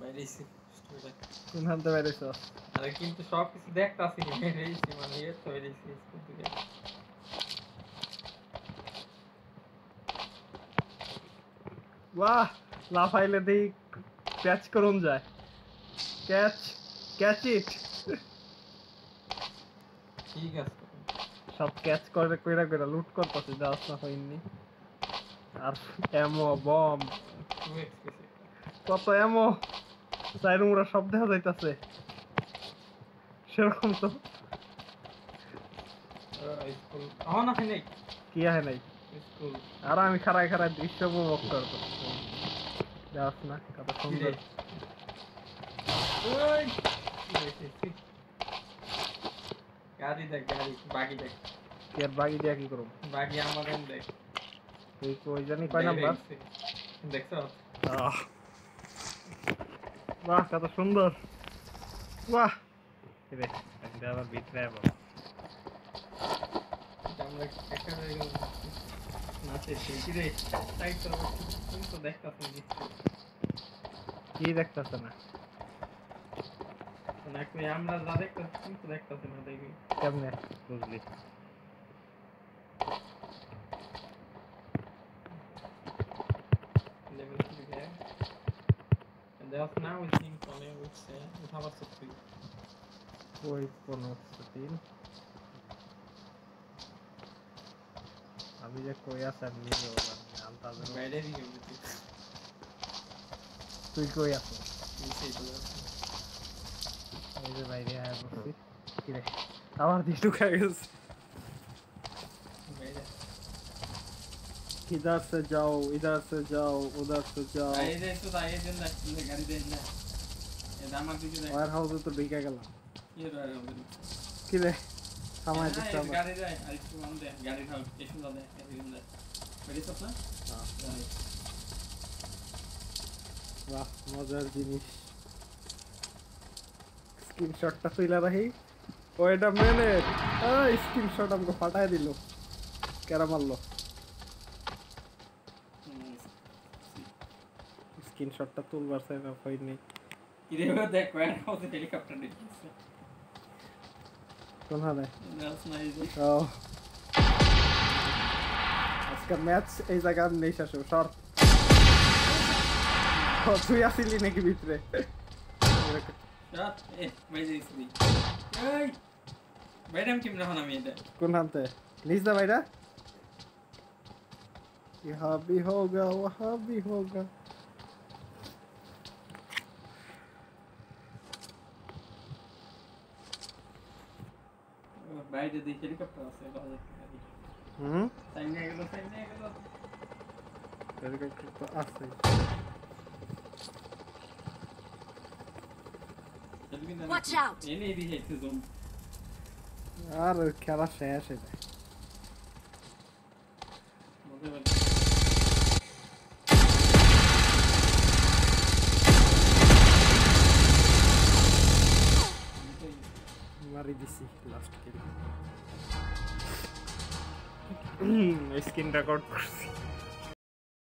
বাইরেছি কোন হাতে বাইরেছ? আরে কিন্তু সব কিছু দেখতাছি বাইরেছি মানে এর তো বাইরেছি স্কুল থেকে বাহ লাফাইলে দেই ক্যাচ করুন যায় ক্যাচ ইট ঠিক আছে সব ক্যাচ করে কইরা কইরা লুট করতেছে দাস না হইনি আর এমো বম কত এমো সাইরুমরা সব দেখা যাইতাছে সেরকম তো স্কুল না নাই কি আহে নাই স্কুল আর আমি খাড়ায় খাড়ায় দৃশ্য উপভোগ করতেছি দাস না কত সুন্দর গাড়ি দেখ গাড়ি বাগি দেখ কি আর বাগি দিয়া কি করব বাগি আমাদের দেখ তুই কই জানি কয় নাম্বার দেখছো বাহ কত সুন্দর বাহ রে এটা আবার ভিতরে আবার আমরা একটা নাচে সেই রে তাই তো তুমি তো দেখতাছ কি দেখতাছ না না কই আমরা যা দেখতাছি তুমি তো দেখতাছ না দেখি কেমনে বুঝলি level 3 है and there's now we think on it which we have a subtree कोई कोनो तीन अभी ये कोई ऐसा नहीं होगा जानता मैं बैठे नहीं होंगे तू कोई ऐसा नीचे तो ये भाई ये है बस किरे आवाज दी तू क्या है इधर से जाओ उधर से जाओ आए तो आए दिन ना गाड़ी देना ये दामा दिखे दे वायर हाउस तो ढीका गला ये रहा है किरे हमारे दिशा में गाड़ी जाए आई तो हम दे गाड़ी था स्टेशन जा दे दिन दे मेरी सपना हां वाह मजार जिनिस स्क्रीनशॉटটা তুইলা রাখি ওইটা মেনে স্ক্রিনশট আমাকে ফাটায় দিল কেরা মারলো স্ক্রিনশটটা তুলবার চাই না হয়নি ইরেও দেখ কোন হাউস হেলিকপ্টার দেখছিস কোন হালে নাস নাই যে ও আজকে ম্যাচ এই জায়গা নেই শেষ সর তুই আসিলি নাকি ভিতরে রাত বাইরেছি এই বাইরাম কেমন হন আমি এটা কোন হাতে নিজ দা ভাইরা यहाँ भी होगा वहाँ भी होगा বাইরে দেখে হেলিকপ্টার আছে বাজে সাইনে গেল হেলিকপ্টার তো আছে Watch out এনে দিছে জুম আর খেলা শেষ হয়ে যায় মারি দিছি লাস্ট কিল স্ক্রিন রেকর্ড করছি